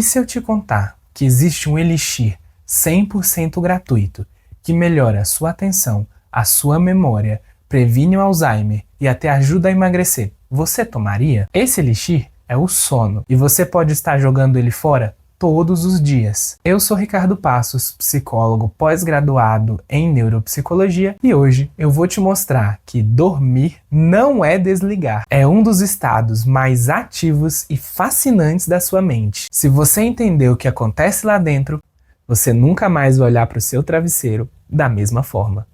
E se eu te contar que existe um elixir 100% gratuito que melhora a sua atenção, a sua memória, previne o Alzheimer e até ajuda a emagrecer, você tomaria? Esse elixir é o sono e você pode estar jogando ele fora todos os dias. Eu sou Ricardo Passos, psicólogo pós-graduado em neuropsicologia, e hoje eu vou te mostrar que dormir não é desligar. É um dos estados mais ativos e fascinantes da sua mente. Se você entender o que acontece lá dentro, você nunca mais vai olhar para o seu travesseiro da mesma forma.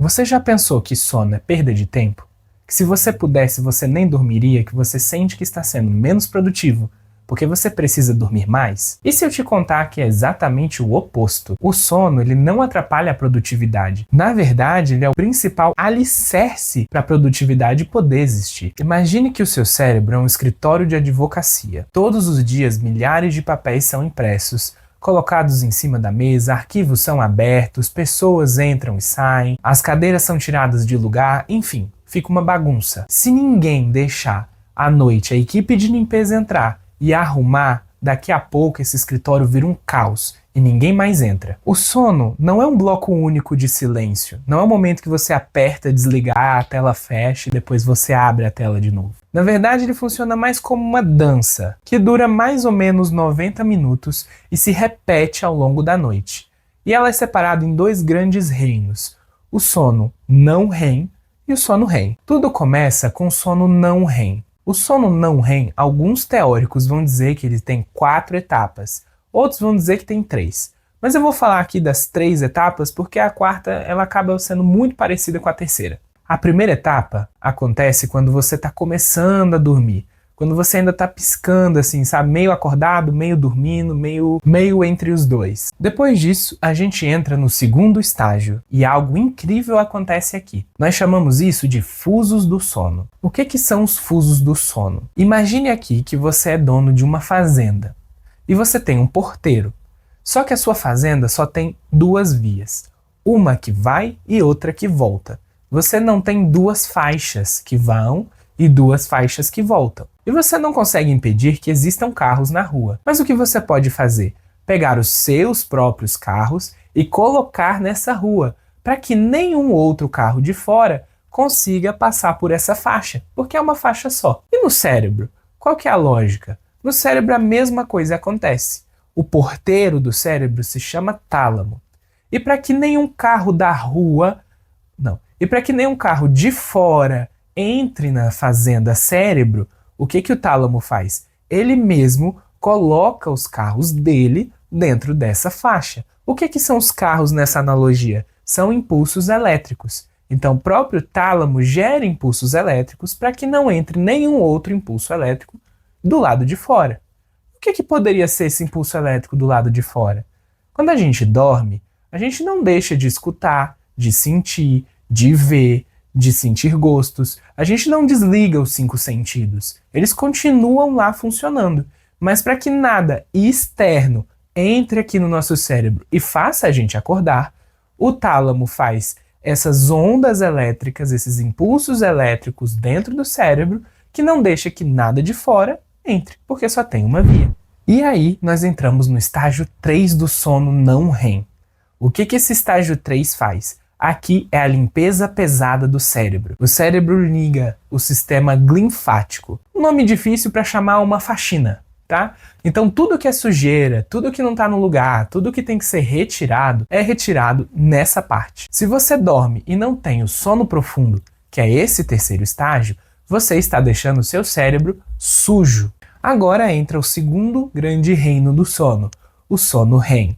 Você já pensou que sono é perda de tempo? Que se você pudesse, você nem dormiria, que você sente que está sendo menos produtivo, porque você precisa dormir mais? E se eu te contar que é exatamente o oposto? O sono, ele não atrapalha a produtividade. Na verdade, ele é o principal alicerce para a produtividade poder existir. Imagine que o seu cérebro é um escritório de advocacia. Todos os dias, milhares de papéis são impressos, colocados em cima da mesa, arquivos são abertos, pessoas entram e saem, as cadeiras são tiradas de lugar, enfim, fica uma bagunça. Se ninguém deixar à noite a equipe de limpeza entrar e arrumar, daqui a pouco esse escritório vira um caos e ninguém mais entra. O sono não é um bloco único de silêncio, não é um momento que você aperta desligar, a tela fecha e depois você abre a tela de novo. Na verdade, ele funciona mais como uma dança, que dura mais ou menos 90 minutos e se repete ao longo da noite. E ela é separada em dois grandes reinos, o sono não REM e o sono REM. Tudo começa com o sono não REM. O sono não REM, alguns teóricos vão dizer que ele tem 4 etapas, outros vão dizer que tem 3. Mas eu vou falar aqui das 3 etapas porque a quarta ela acaba sendo muito parecida com a terceira. A primeira etapa acontece quando você está começando a dormir, quando você ainda está piscando assim, sabe, meio acordado, meio dormindo, meio entre os dois. Depois disso, a gente entra no segundo estágio e algo incrível acontece aqui. Nós chamamos isso de fusos do sono. O que são os fusos do sono? Imagine aqui que você é dono de uma fazenda e você tem um porteiro. Só que a sua fazenda só tem 2 vias, uma que vai e outra que volta. Você não tem 2 faixas que vão e 2 faixas que voltam. E você não consegue impedir que existam carros na rua. Mas o que você pode fazer? Pegar os seus próprios carros e colocar nessa rua, para que nenhum outro carro de fora consiga passar por essa faixa, porque é uma faixa só. E no cérebro? Qual que é a lógica? No cérebro a mesma coisa acontece. O porteiro do cérebro se chama tálamo. E para que nenhum carro da rua... E para que nenhum carro de fora entre na fazenda cérebro, o que o tálamo faz? Ele mesmo coloca os carros dele dentro dessa faixa. O que são os carros nessa analogia? São impulsos elétricos. Então o próprio tálamo gera impulsos elétricos para que não entre nenhum outro impulso elétrico do lado de fora. O que poderia ser esse impulso elétrico do lado de fora? Quando a gente dorme, a gente não deixa de escutar, de sentir, de ver, de sentir gostos. A gente não desliga os 5 sentidos. Eles continuam lá funcionando. Mas para que nada externo entre aqui no nosso cérebro e faça a gente acordar, o tálamo faz essas ondas elétricas, esses impulsos elétricos dentro do cérebro, que não deixa que nada de fora entre, porque só tem uma via. E aí nós entramos no estágio 3 do sono não REM. O que esse estágio 3 faz? Aqui é a limpeza pesada do cérebro. O cérebro liga o sistema linfático. Um nome difícil para chamar uma faxina, tá? Então tudo que é sujeira, tudo que não está no lugar, tudo que tem que ser retirado, é retirado nessa parte. Se você dorme e não tem o sono profundo, que é esse terceiro estágio, você está deixando o seu cérebro sujo. Agora entra o segundo grande reino do sono, o sono REM.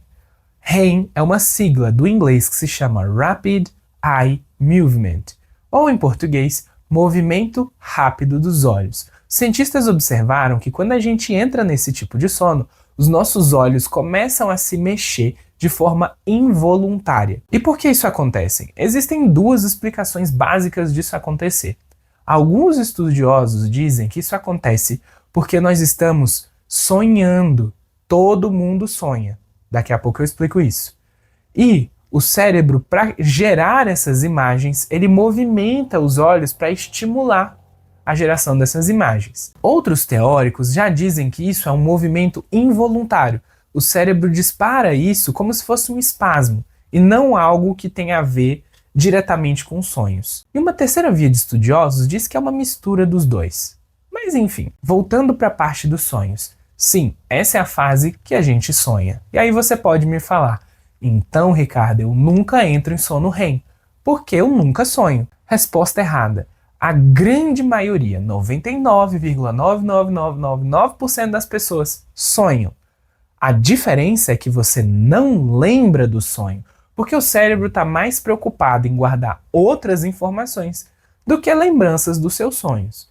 REM é uma sigla do inglês que se chama Rapid Eye Movement, ou em português, movimento rápido dos olhos. Cientistas observaram que quando a gente entra nesse tipo de sono, os nossos olhos começam a se mexer de forma involuntária. E por que isso acontece? Existem 2 explicações básicas disso acontecer. Alguns estudiosos dizem que isso acontece porque nós estamos sonhando. Todo mundo sonha. Daqui a pouco eu explico isso. E o cérebro, para gerar essas imagens, ele movimenta os olhos para estimular a geração dessas imagens. Outros teóricos já dizem que isso é um movimento involuntário. O cérebro dispara isso como se fosse um espasmo, e não algo que tenha a ver diretamente com sonhos. E uma terceira via de estudiosos diz que é uma mistura dos dois. Mas enfim, voltando para a parte dos sonhos. Sim, essa é a fase que a gente sonha. E aí você pode me falar, então, Ricardo, eu nunca entro em sono REM, porque eu nunca sonho. Resposta errada. A grande maioria, 99,99999% das pessoas sonham. A diferença é que você não lembra do sonho, porque o cérebro está mais preocupado em guardar outras informações do que lembranças dos seus sonhos.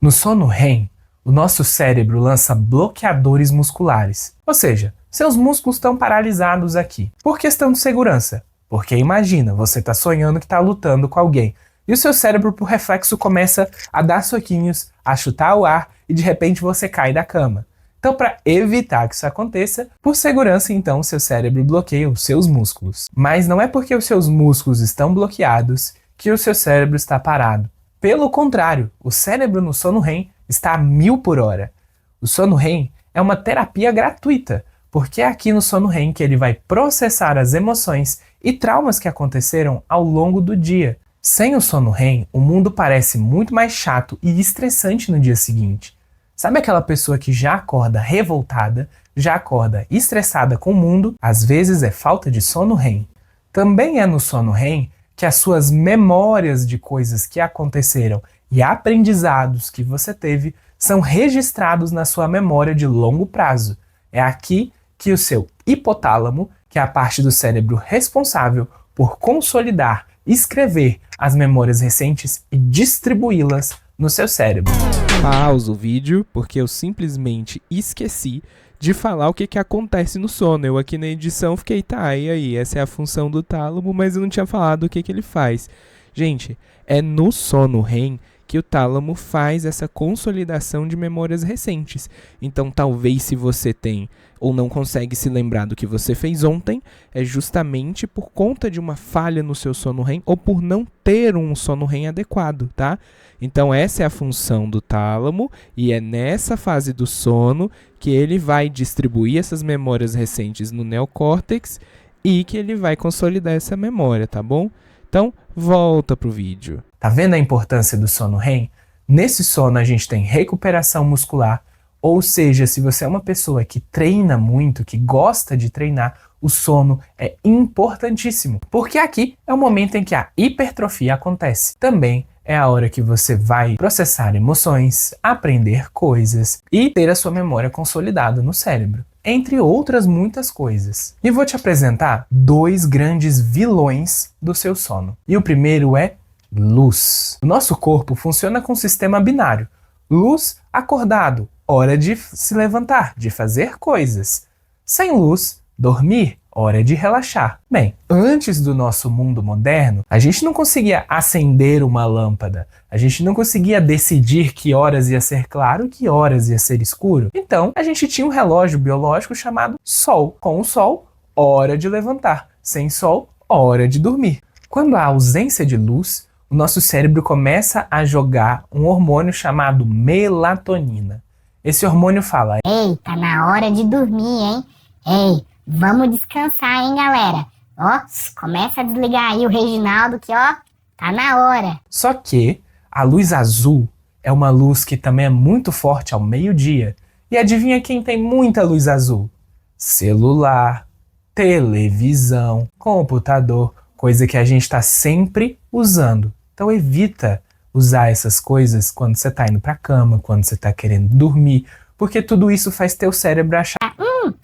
No sono REM, o nosso cérebro lança bloqueadores musculares, ou seja, seus músculos estão paralisados aqui, por questão de segurança. Porque imagina, você está sonhando que está lutando com alguém, e o seu cérebro, por reflexo, começa a dar soquinhos, a chutar o ar, e de repente você cai da cama. Então, para evitar que isso aconteça, por segurança, então, seu cérebro bloqueia os seus músculos. Mas não é porque os seus músculos estão bloqueados que o seu cérebro está parado. Pelo contrário, o cérebro no sono REM está a 1000 por hora. O sono REM é uma terapia gratuita, porque é aqui no sono REM que ele vai processar as emoções e traumas que aconteceram ao longo do dia. Sem o sono REM, o mundo parece muito mais chato e estressante no dia seguinte. Sabe aquela pessoa que já acorda revoltada, já acorda estressada com o mundo? Às vezes é falta de sono REM. Também é no sono REM que as suas memórias de coisas que aconteceram e aprendizados que você teve são registrados na sua memória de longo prazo. É aqui que o seu hipotálamo, que é a parte do cérebro responsável por consolidar, escrever as memórias recentes e distribuí-las no seu cérebro. Pausa o vídeo porque eu simplesmente esqueci de falar o que acontece no sono. Eu aqui na edição fiquei, tá, e aí? Essa é a função do tálamo, mas eu não tinha falado o que ele faz. Gente, é no sono REM que o tálamo faz essa consolidação de memórias recentes. Então, talvez se você tem ou não consegue se lembrar do que você fez ontem, é justamente por conta de uma falha no seu sono REM ou por não ter um sono REM adequado, tá? Então, essa é a função do tálamo e é nessa fase do sono que ele vai distribuir essas memórias recentes no neocórtex e que ele vai consolidar essa memória, tá bom? Então, volta pro vídeo. Tá vendo a importância do sono REM? Nesse sono a gente tem recuperação muscular, ou seja, se você é uma pessoa que treina muito, que gosta de treinar, o sono é importantíssimo, porque aqui é o momento em que a hipertrofia acontece. Também é a hora que você vai processar emoções, aprender coisas e ter a sua memória consolidada no cérebro, entre outras muitas coisas. E vou te apresentar 2 grandes vilões do seu sono. E o primeiro é luz. O nosso corpo funciona com um sistema binário. Luz, acordado, hora de se levantar, de fazer coisas. Sem luz, dormir, hora de relaxar. Bem, antes do nosso mundo moderno, a gente não conseguia acender uma lâmpada. A gente não conseguia decidir que horas ia ser claro e que horas ia ser escuro. Então, a gente tinha um relógio biológico chamado Sol. Com o Sol, hora de levantar. Sem Sol, hora de dormir. Quando há ausência de luz, o nosso cérebro começa a jogar um hormônio chamado melatonina. Esse hormônio fala: ei, tá na hora de dormir, hein? Ei, vamos descansar, hein, galera? Ó, começa a desligar aí o Reginaldo que, ó, tá na hora. Só que a luz azul é uma luz que também é muito forte ao meio-dia. E adivinha quem tem muita luz azul? Celular, televisão, computador, coisa que a gente está sempre usando. Então evita usar essas coisas quando você está indo para a cama, quando você está querendo dormir, porque tudo isso faz teu cérebro achar: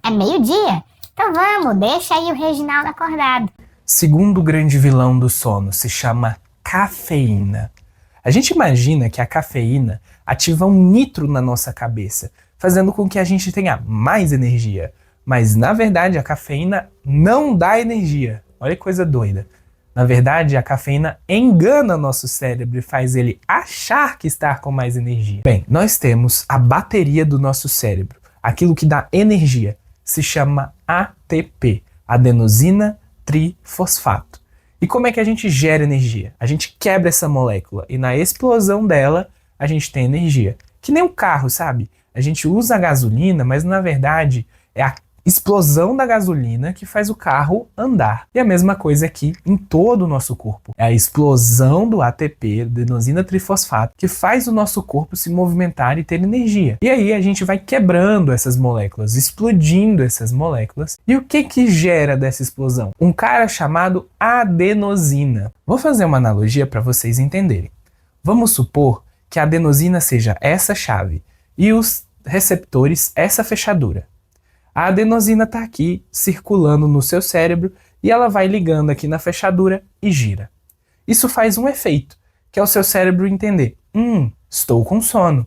é meio-dia? Então vamos, deixa aí o Reginaldo acordado. Segundo grande vilão do sono se chama cafeína. A gente imagina que a cafeína ativa um nitro na nossa cabeça, fazendo com que a gente tenha mais energia. Mas na verdade a cafeína não dá energia. Olha que coisa doida. Na verdade, a cafeína engana nosso cérebro e faz ele achar que está com mais energia. Bem, nós temos a bateria do nosso cérebro. Aquilo que dá energia se chama ATP, adenosina trifosfato. E como é que a gente gera energia? A gente quebra essa molécula e na explosão dela a gente tem energia. Que nem um carro, sabe? A gente usa a gasolina, mas na verdade é a explosão da gasolina que faz o carro andar. E a mesma coisa aqui em todo o nosso corpo. É a explosão do ATP, adenosina trifosfato, que faz o nosso corpo se movimentar e ter energia. E aí a gente vai quebrando essas moléculas, explodindo essas moléculas. E o que gera dessa explosão? Um cara chamado adenosina. Vou fazer uma analogia para vocês entenderem. Vamos supor que a adenosina seja essa chave e os receptores essa fechadura. A adenosina está aqui circulando no seu cérebro e ela vai ligando aqui na fechadura e gira. Isso faz um efeito, que é o seu cérebro entender: estou com sono.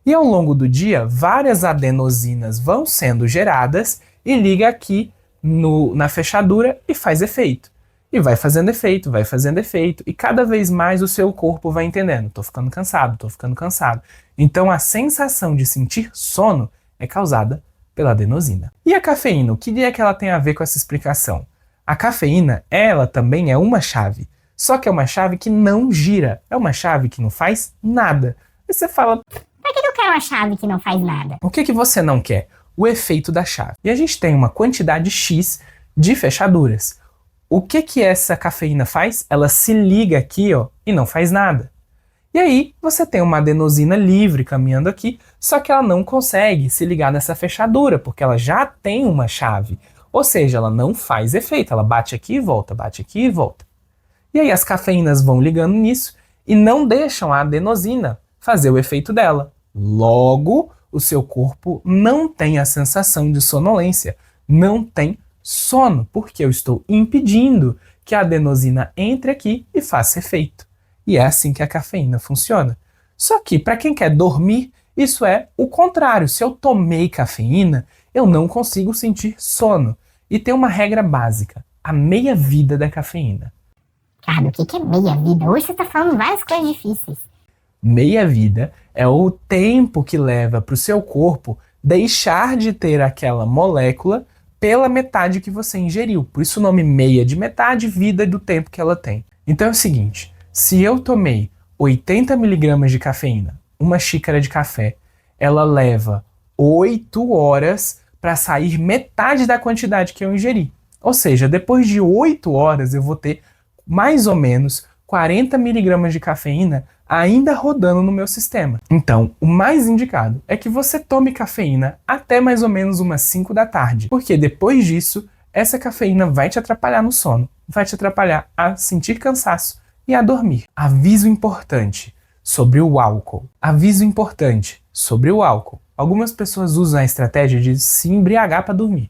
E ao longo do dia, várias adenosinas vão sendo geradas e liga aqui na fechadura e faz efeito. E vai fazendo efeito, vai fazendo efeito. E cada vez mais o seu corpo vai entendendo: estou ficando cansado, estou ficando cansado. Então a sensação de sentir sono é causada pela adenosina. E a cafeína, o que é que ela tem a ver com essa explicação? A cafeína, ela também é uma chave, só que é uma chave que não gira, é uma chave que não faz nada. E você fala: pra que eu quero uma chave que não faz nada? O que você não quer? O efeito da chave. E a gente tem uma quantidade X de fechaduras. O que essa cafeína faz? Ela se liga aqui, ó, e não faz nada. E aí você tem uma adenosina livre caminhando aqui, só que ela não consegue se ligar nessa fechadura, porque ela já tem uma chave. Ou seja, ela não faz efeito, ela bate aqui e volta, bate aqui e volta. E aí as cafeínas vão ligando nisso e não deixam a adenosina fazer o efeito dela. Logo, o seu corpo não tem a sensação de sonolência, não tem sono, porque eu estou impedindo que a adenosina entre aqui e faça efeito. E é assim que a cafeína funciona. Só que, para quem quer dormir, isso é o contrário. Se eu tomei cafeína, eu não consigo sentir sono. E tem uma regra básica: a meia-vida da cafeína. Ricardo, o que é meia-vida? Hoje você está falando várias coisas difíceis. Meia-vida é o tempo que leva para o seu corpo deixar de ter aquela molécula pela metade que você ingeriu. Por isso o nome meia de metade, vida do tempo que ela tem. Então é o seguinte: se eu tomei 80 mg de cafeína, uma xícara de café, ela leva 8 horas para sair metade da quantidade que eu ingeri. Ou seja, depois de 8 horas eu vou ter mais ou menos 40 mg de cafeína ainda rodando no meu sistema. Então, o mais indicado é que você tome cafeína até mais ou menos umas 5 da tarde, porque depois disso, essa cafeína vai te atrapalhar no sono, vai te atrapalhar a sentir cansaço e a dormir. Aviso importante sobre o álcool. Aviso importante sobre o álcool. Algumas pessoas usam a estratégia de se embriagar para dormir.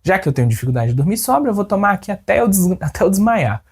Já que eu tenho dificuldade de dormir sóbrio, eu vou tomar aqui até eu desmaiar.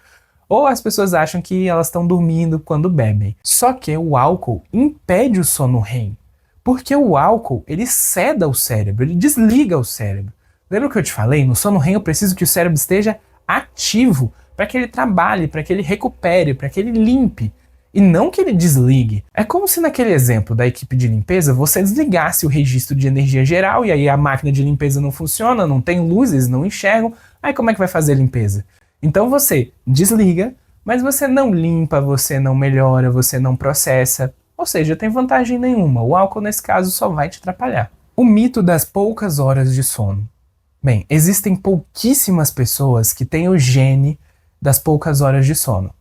Ou as pessoas acham que elas estão dormindo quando bebem. Só que o álcool impede o sono REM. Porque o álcool, ele seda o cérebro, ele desliga o cérebro. Lembra o que eu te falei? No sono REM eu preciso que o cérebro esteja ativo para que ele trabalhe, para que ele recupere, para que ele limpe. E não que ele desligue. É como se naquele exemplo da equipe de limpeza você desligasse o registro de energia geral e aí a máquina de limpeza não funciona, não tem luzes, não enxergam. Aí como é que vai fazer a limpeza? Então você desliga, mas você não limpa, você não melhora, você não processa. Ou seja, tem vantagem nenhuma. O álcool, nesse caso, só vai te atrapalhar. O mito das poucas horas de sono. Bem, existem pouquíssimas pessoas que têm o gene das poucas horas de sono.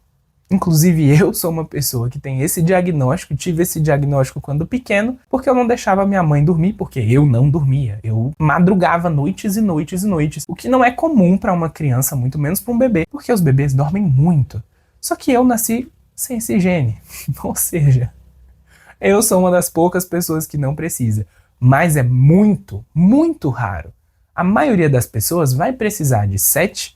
Inclusive eu sou uma pessoa que tem esse diagnóstico, tive esse diagnóstico quando pequeno, porque eu não deixava minha mãe dormir, porque eu não dormia. Eu madrugava noites e noites e noites, o que não é comum para uma criança, muito menos para um bebê, porque os bebês dormem muito. Só que eu nasci sem esse gene, ou seja, eu sou uma das poucas pessoas que não precisa, mas é muito, muito raro. A maioria das pessoas vai precisar de 7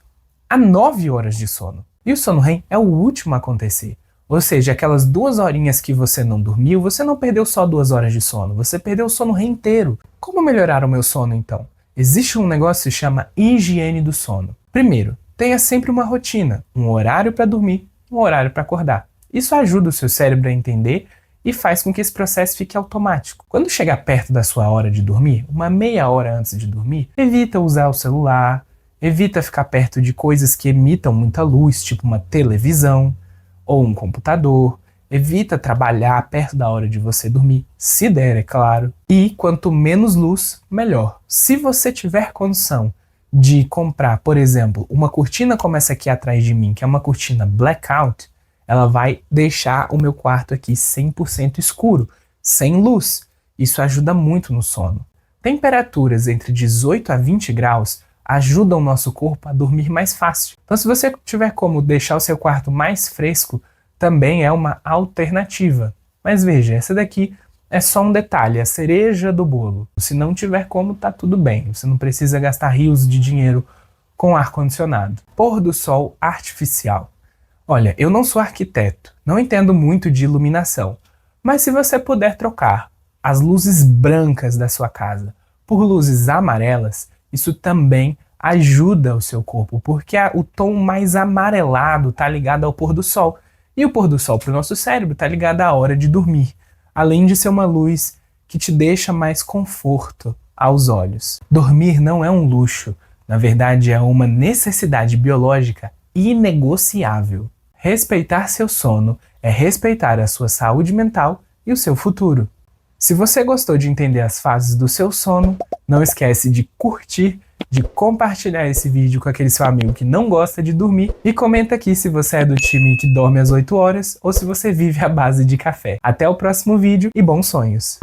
a 9 horas de sono. E o sono REM é o último a acontecer. Ou seja, aquelas 2 horinhas que você não dormiu, você não perdeu só 2 horas de sono, você perdeu o sono REM inteiro. Como melhorar o meu sono então? Existe um negócio que se chama higiene do sono. Primeiro, tenha sempre uma rotina, um horário para dormir, um horário para acordar. Isso ajuda o seu cérebro a entender e faz com que esse processo fique automático. Quando chegar perto da sua hora de dormir, uma meia hora antes de dormir, evita usar o celular, Evita ficar perto de coisas que emitam muita luz, tipo uma televisão ou um computador. Evita trabalhar perto da hora de você dormir, se der, é claro. E quanto menos luz, melhor. Se você tiver condição de comprar, por exemplo, uma cortina como essa aqui atrás de mim, que é uma cortina blackout, ela vai deixar o meu quarto aqui 100% escuro, sem luz. Isso ajuda muito no sono. Temperaturas entre 18 a 20 graus ajudam o nosso corpo a dormir mais fácil. Então, se você tiver como deixar o seu quarto mais fresco, também é uma alternativa. Mas veja, essa daqui é só um detalhe, a cereja do bolo. Se não tiver como, tá tudo bem. Você não precisa gastar rios de dinheiro com ar-condicionado. Pôr do sol artificial. Olha, eu não sou arquiteto, não entendo muito de iluminação, mas se você puder trocar as luzes brancas da sua casa por luzes amarelas, isso também ajuda o seu corpo, porque o tom mais amarelado está ligado ao pôr do sol. E o pôr do sol para o nosso cérebro está ligado à hora de dormir, além de ser uma luz que te deixa mais conforto aos olhos. Dormir não é um luxo, na verdade é uma necessidade biológica inegociável. Respeitar seu sono é respeitar a sua saúde mental e o seu futuro. Se você gostou de entender as fases do seu sono, não esquece de curtir, de compartilhar esse vídeo com aquele seu amigo que não gosta de dormir e comenta aqui se você é do time que dorme às 8 horas ou se você vive à base de café. Até o próximo vídeo e bons sonhos!